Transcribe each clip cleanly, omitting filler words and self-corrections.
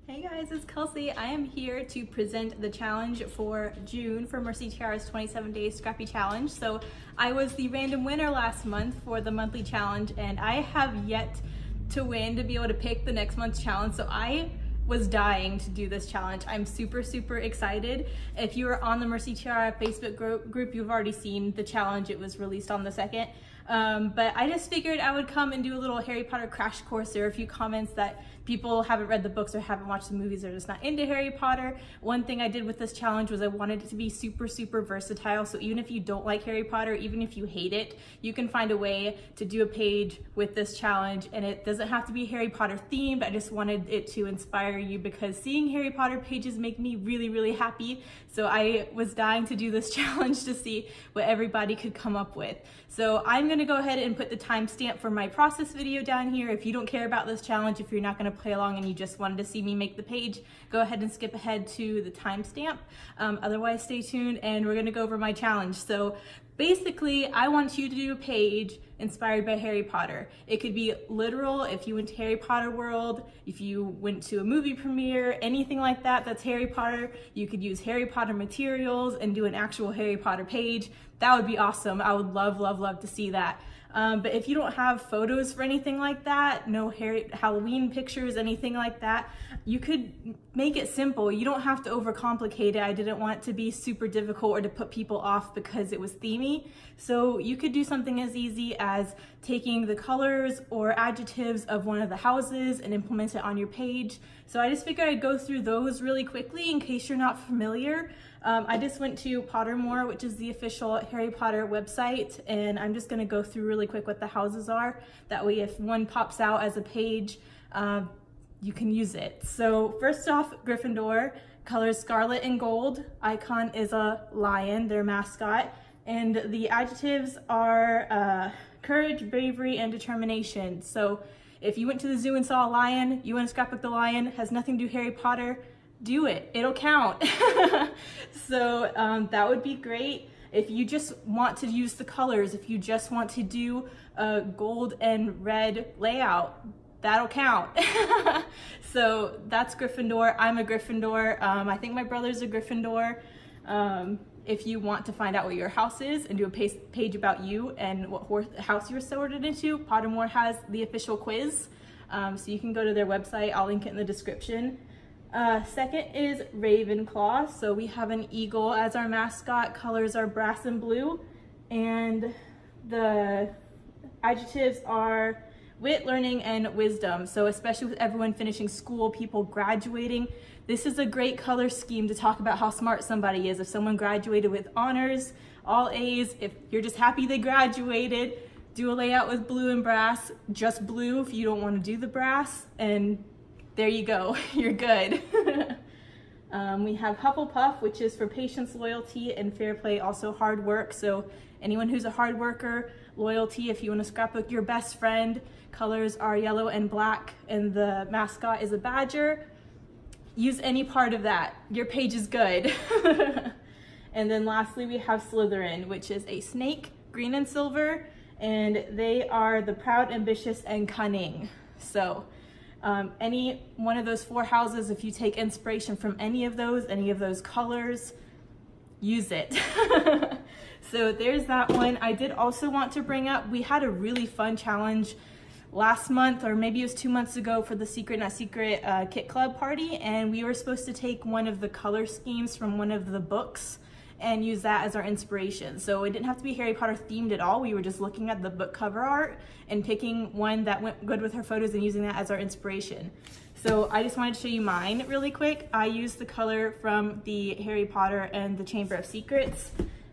Hey guys, it's Kelsey. I am here to present the challenge for June for Mercy Tiara's 27-day Scrappy challenge. So I was the random winner last month for the monthly challenge, and I have yet to win to be able to pick the next month's challenge. So I was dying to do this challenge. I'm super excited. If you are on the Mercy Tiara Facebook group, you've already seen the challenge. It was released on the 2nd. But I just figured I would come and do a little Harry Potter crash course. There are a few comments that people haven't read the books or haven't watched the movies or just not into Harry Potter. One thing I did with this challenge was I wanted it to be super versatile. So even if you don't like Harry Potter, even if you hate it, you can find a way to do a page with this challenge, and it doesn't have to be Harry Potter themed. I just wanted it to inspire you because seeing Harry Potter pages make me really happy. So I was dying to do this challenge to see what everybody could come up with. So I'm gonna go ahead and put the timestamp for my process video down here. If you don't care about this challenge, if you're not gonna play along and you just wanted to see me make the page, go ahead and skip ahead to the timestamp. Otherwise, stay tuned and we're gonna go over my challenge. So basically, I want you to do a page inspired by Harry Potter. It could be literal if you went to Harry Potter World, if you went to a movie premiere, anything like that that's Harry Potter. You could use Harry Potter materials and do an actual Harry Potter page. That would be awesome. I would love to see that. But if you don't have photos for anything like that, no Halloween pictures, anything like that, you could make it simple. You don't have to overcomplicate it. I didn't want it to be super difficult or to put people off because it was themey. So you could do something as easy as taking the colors or adjectives of one of the houses and implement it on your page. So I just figured I'd go through those really quickly in case you're not familiar. I just went to Pottermore, which is the official Harry Potter website, and I'm just gonna go through really quick what the houses are. That way if one pops out as a page, you can use it. So first off, Gryffindor, colors scarlet and gold. Icon is a lion, their mascot. And the adjectives are courage, bravery, and determination. So if you went to the zoo and saw a lion, you want to scrapbook the lion, has nothing to do with Harry Potter, do it, it'll count. So that would be great. If you just want to use the colors, if you just want to do a gold and red layout, that'll count. So that's Gryffindor. I'm a Gryffindor. I think my brother's a Gryffindor. If you want to find out what your house is and do a page about you and what house you were sorted into, Pottermore has the official quiz. So you can go to their website. I'll link it in the description. Second is Ravenclaw. So we have an eagle as our mascot. Colors are brass and blue. And the adjectives are wit, learning, and wisdom. So especially with everyone finishing school, people graduating, this is a great color scheme to talk about how smart somebody is. If someone graduated with honors, all A's, if you're just happy they graduated, do a layout with blue and brass, just blue if you don't want to do the brass, and there you go, you're good. We have Hufflepuff, which is for patience, loyalty, and fair play, also hard work. So anyone who's a hard worker, loyalty, if you want to scrapbook your best friend, colors are yellow and black, and the mascot is a badger. Use any part of that. Your page is good. And then lastly, we have Slytherin, which is a snake, green and silver, and they are the proud, ambitious, and cunning. So any one of those 4 houses, if you take inspiration from any of those colors, use it. So there's that one. I did also want to bring up, we had a really fun challenge last month, or maybe it was 2 months ago, for the Secret Not Secret Kit Club party, and we were supposed to take one of the color schemes from one of the books and use that as our inspiration. So it didn't have to be Harry Potter themed at all. We were just looking at the book cover art and picking one that went good with our photos and using that as our inspiration. So I just wanted to show you mine really quick. I used the color from the Harry Potter and the Chamber of Secrets.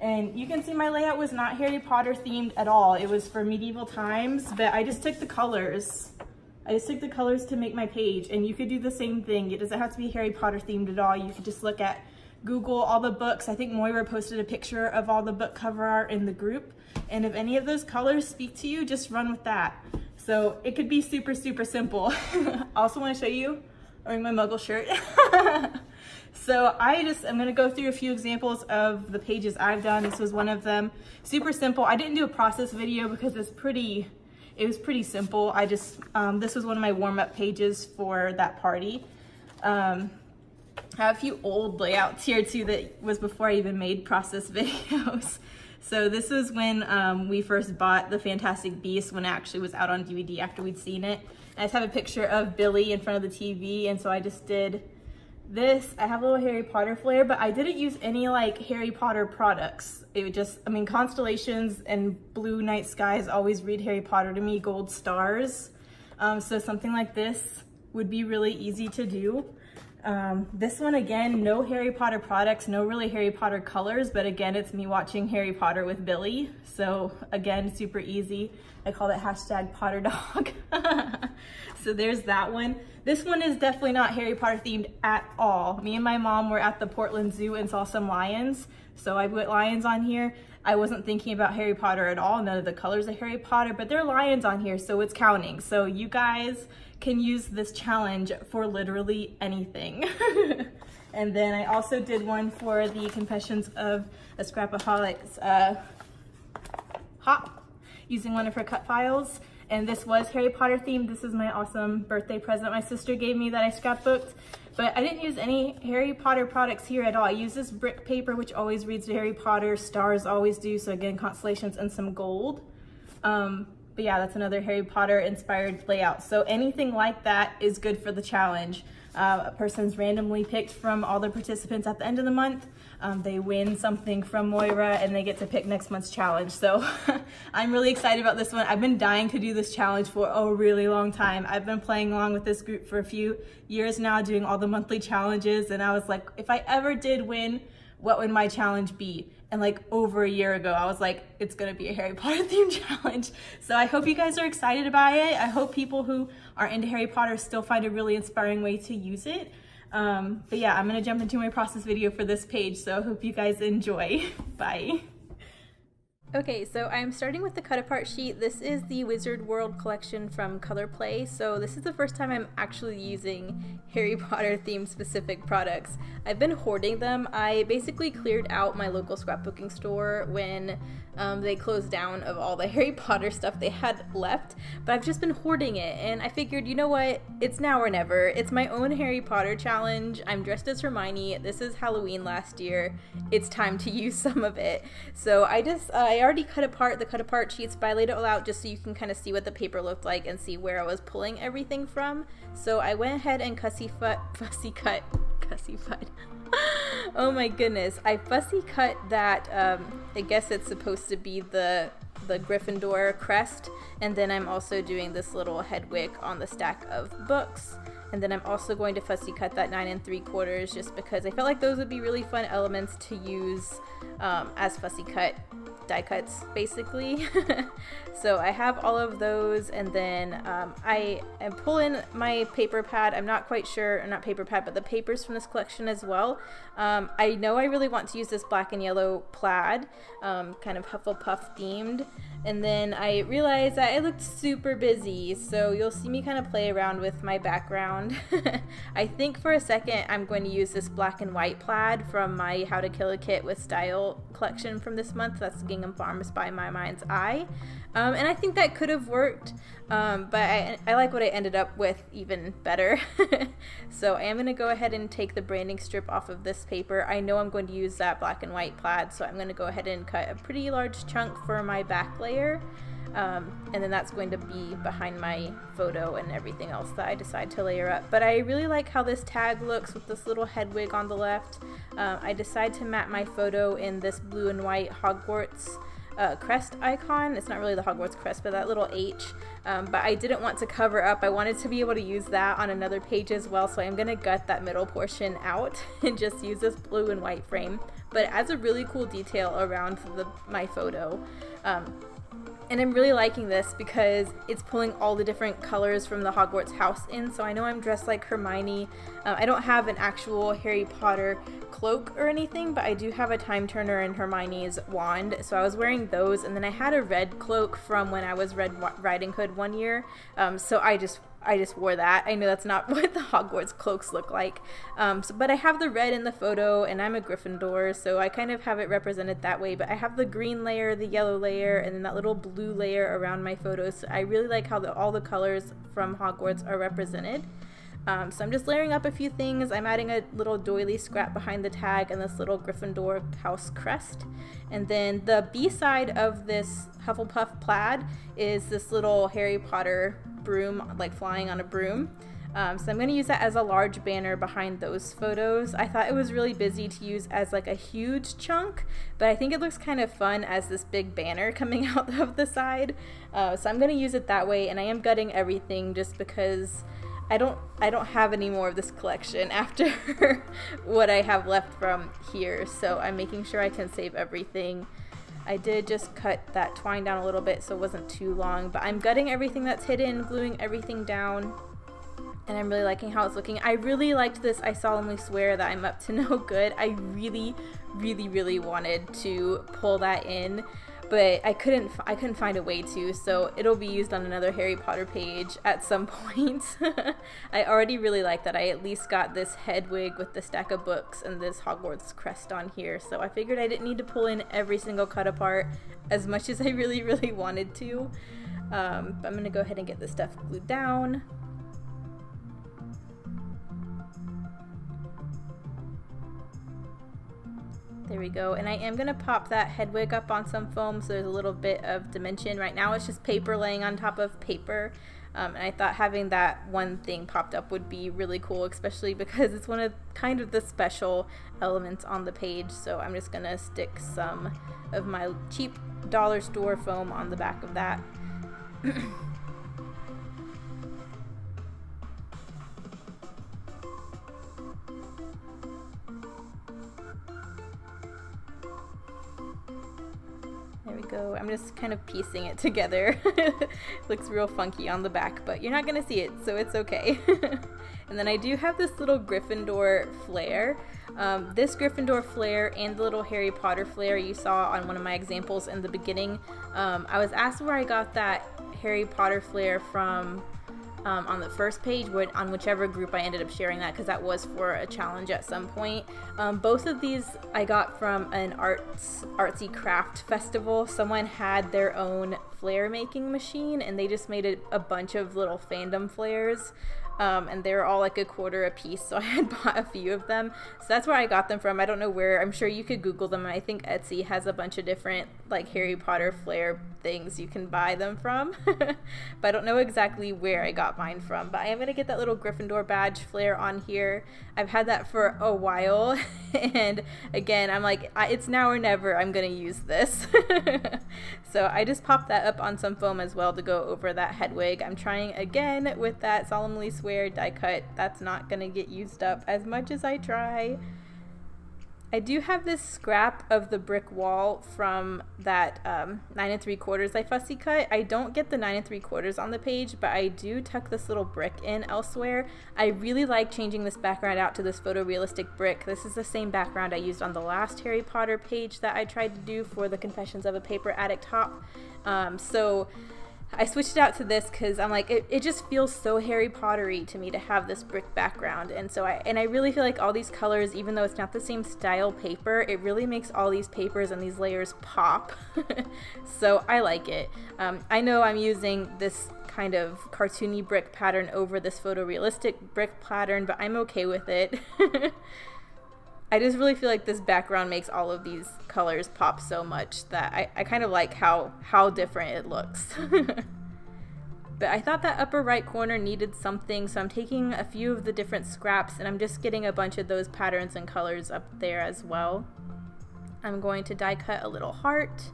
And you can see my layout was not Harry Potter themed at all. It was for medieval times, but I just took the colors. I just took the colors to make my page, and you could do the same thing. It doesn't have to be Harry Potter themed at all. You could just look at Google all the books. I think Moira posted a picture of all the book cover art in the group. And if any of those colors speak to you, just run with that. So it could be super simple. I also want to show you, I'm wearing my Muggle shirt. So I'm gonna go through a few examples of the pages I've done. This was one of them. Super simple. I didn't do a process video because it was pretty simple. This was one of my warm-up pages for that party. I have a few old layouts here too that was before I even made process videos. So this was when we first bought The Fantastic Beasts, when it actually was out on DVD after we'd seen it. And I just have a picture of Billy in front of the TV, and so I just did this. I have a little Harry Potter flair, but I didn't use any like Harry Potter products. It would just, I mean, constellations and blue night skies always read Harry Potter to me, gold stars. So something like this would be really easy to do. This one, again, no Harry Potter products, no really Harry Potter colors, but again, it's me watching Harry Potter with Billy. So again, super easy. I call it hashtag Potter Dog. So there's that one. This one is definitely not Harry Potter themed at all. Me and my mom were at the Portland Zoo and saw some lions. So I put lions on here. I wasn't thinking about Harry Potter at all. None of the colors of Harry Potter, but there are lions on here, so it's counting. So you guys can use this challenge for literally anything. And then I also did one for the Confessions of a Scrapaholic's Hop, using one of her cut files. And this was Harry Potter themed. This is my awesome birthday present my sister gave me that I scrapbooked. But I didn't use any Harry Potter products here at all. I used this brick paper, which always reads to Harry Potter. Stars always do. So again, constellations and some gold. But yeah, that's another Harry Potter inspired layout. So anything like that is good for the challenge. A person's randomly picked from all the participants at the end of the month. They win something from Moira and they get to pick next month's challenge. So I'm really excited about this one. I've been dying to do this challenge for a really long time. I've been playing along with this group for a few years now, doing all the monthly challenges. And I was like, if I ever did win, what would my challenge be? And like over a year ago, I was like, it's gonna be a Harry Potter themed challenge. So I hope you guys are excited about it. I hope people who are into Harry Potter still find a really inspiring way to use it. But yeah, I'm gonna jump into my process video for this page, so I hope you guys enjoy. Bye. Okay, so I'm starting with the cut apart sheet. This is the Wizard World collection from Color Play. So this is the first time I'm actually using Harry Potter themed specific products. I've been hoarding them. I basically cleared out my local scrapbooking store when they closed down of all the Harry Potter stuff they had left, but I've just been hoarding it, and I figured, you know what, it's now or never. It's my own Harry Potter challenge. I'm dressed as Hermione. This is Halloween last year. It's time to use some of it. So I already cut apart the cut apart sheets, but I laid it all out just so you can kind of see what the paper looked like and see where I was pulling everything from. So I went ahead and fussy cut. Oh my goodness, I fussy cut that, I guess it's supposed to be the Gryffindor crest, and then I'm also doing this little head wick on the stack of books. And then I'm also going to fussy cut that 9 3/4 just because I felt like those would be really fun elements to use as fussy cut die cuts, basically. So I have all of those, and then I am pulling my paper pad. I'm not quite sure, or not paper pad, but the papers from this collection as well. I know I really want to use this black and yellow plaid, kind of Hufflepuff themed. And then I realized that I looked super busy, so you'll see me kind of play around with my background. I think for a second I'm going to use this black and white plaid from my How to Kill a Kit with Style collection from this month. That's Gingham Farms by My Mind's Eye. And I think that could have worked, but I like what I ended up with even better. So I am going to go ahead and take the branding strip off of this paper. I know I'm going to use that black and white plaid, so I'm going to go ahead and cut a pretty large chunk for my back layer. And then that's going to be behind my photo and everything else that I decide to layer up. But I really like how this tag looks with this little head wig on the left. I decide to map my photo in this blue and white Hogwarts crest icon. It's not really the Hogwarts crest, but that little H. But I didn't want to cover up. I wanted to be able to use that on another page as well, so I'm going to gut that middle portion out and just use this blue and white frame. But it adds a really cool detail around my photo. And I'm really liking this because it's pulling all the different colors from the Hogwarts house in, so I know I'm dressed like Hermione. I don't have an actual Harry Potter cloak or anything, but I do have a time turner and Hermione's wand, so I was wearing those, and then I had a red cloak from when I was Red Riding Hood one year, so I just wore that. I know that's not what the Hogwarts cloaks look like, but I have the red in the photo, and I'm a Gryffindor, so I kind of have it represented that way. But I have the green layer, the yellow layer, and then that little blue layer around my photos. So I really like how all the colors from Hogwarts are represented. So I'm just layering up a few things. I'm adding a little doily scrap behind the tag and this little Gryffindor house crest. And then the B-side of this Hufflepuff plaid is this little Harry Potter broom, like flying on a broom. So I'm going to use that as a large banner behind those photos. I thought it was really busy to use as like a huge chunk, but I think it looks kind of fun as this big banner coming out of the side. So I'm going to use it that way, and I am gutting everything just because I don't have any more of this collection after what I have left from here. So I'm making sure I can save everything. I did just cut that twine down a little bit so it wasn't too long, but I'm gutting everything that's hidden, gluing everything down. And I'm really liking how it's looking. I really liked this I solemnly swear that I'm up to no good. I really wanted to pull that in, but I couldn't find a way to, so it'll be used on another Harry Potter page at some point. I already really like that I at least got this head wig with the stack of books and this Hogwarts crest on here, so I figured I didn't need to pull in every single cut apart as much as I really wanted to. But I'm gonna go ahead and get this stuff glued down. There we go, and I am going to pop that head wig up on some foam so there's a little bit of dimension. Right now it's just paper laying on top of paper, and I thought having that one thing popped up would be really cool, especially because it's one of kind of the special elements on the page. So I'm just going to stick some of my cheap dollar store foam on the back of that. There we go. I'm just kind of piecing it together. Looks real funky on the back, but you're not gonna see it, so it's okay. And then I do have this little Gryffindor flare. This Gryffindor flare and the little Harry Potter flare you saw on one of my examples in the beginning. I was asked where I got that Harry Potter flare from on the first page, on whichever group I ended up sharing that, because that was for a challenge at some point. Both of these I got from an artsy craft festival. Someone had their own flare making machine and they just made a bunch of little fandom flares. And they were all like $1 a piece, so I had bought a few of them. So that's where I got them from. I don't know where. I'm sure you could Google them, and I think Etsy has a bunch of different like Harry Potter flare things you can buy them from. But I don't know exactly where I got mine from. But I am going to get that little Gryffindor badge flare on here. I've had that for a while, and again, I'm like, it's now or never. I'm going to use this. So I just popped that up on some foam as well to go over that head wig. I'm trying again with that solemnly swear die cut. That's not going to get used up as much as I try. I do have this scrap of the brick wall from that 9 3/4 I fussy cut. I don't get the 9 3/4 on the page, but I do tuck this little brick in elsewhere. I really like changing this background out to this photorealistic brick. This is the same background I used on the last Harry Potter page that I tried to do for the Confessions of a Paper Addict top. So I switched it out to this because I'm like, it just feels so Harry Pottery to me to have this brick background, and so I really feel like all these colors, even though it's not the same style paper, it really makes all these papers and these layers pop. So I like it. I know I'm using this kind of cartoony brick pattern over this photorealistic brick pattern, but I'm okay with it. I just really feel like this background makes all of these colors pop so much that I kind of like how different it looks. But I thought that upper right corner needed something, so I'm taking a few of the different scraps and I'm just getting a bunch of those patterns and colors up there as well. I'm going to die cut a little heart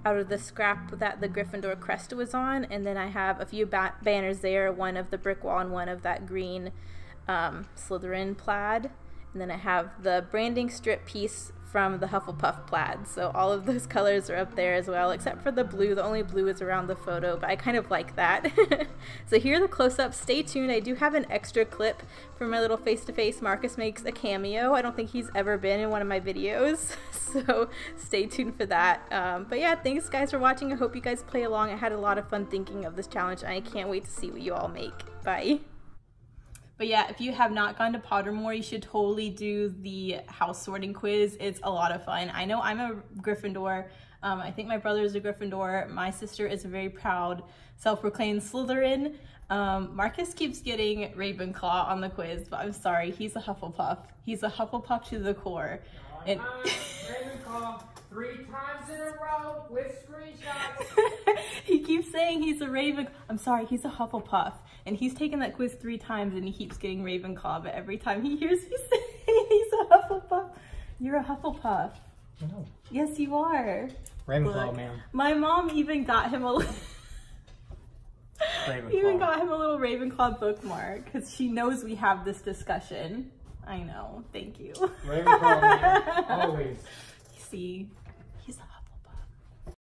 out of the scrap that the Gryffindor crest was on, and then I have a few banners there, one of the brick wall and one of that green Slytherin plaid. And then I have the branding strip piece from the Hufflepuff plaid. So all of those colors are up there as well, except for the blue. The only blue is around the photo, but I kind of like that. So here are the close-ups. Stay tuned. I do have an extra clip from my little face-to-face Marcus Makes a Cameo. I don't think he's ever been in one of my videos, so stay tuned for that. But yeah, thanks guys for watching. I hope you guys play along. I had a lot of fun thinking of this challenge, and I can't wait to see what you all make. Bye. But yeah, if you have not gone to Pottermore, you should totally do the house sorting quiz. It's a lot of fun. I know I'm a Gryffindor. I think my brother is a Gryffindor. My sister is a very proud, self-proclaimed Slytherin. Marcus keeps getting Ravenclaw on the quiz, but I'm sorry, he's a Hufflepuff. He's a Hufflepuff to the core. And Ravenclaw 3 times in a row with screenshots. He keeps saying he's a I'm sorry, he's a Hufflepuff. And he's taken that quiz 3 times and he keeps getting Ravenclaw, but every time he hears me say he's a Hufflepuff, you're a Hufflepuff. No. Yes, you are. Ravenclaw, man. My mom even got him a little Ravenclaw bookmark because she knows we have this discussion. I know. Thank you. Ravenclaw, man. Always. See,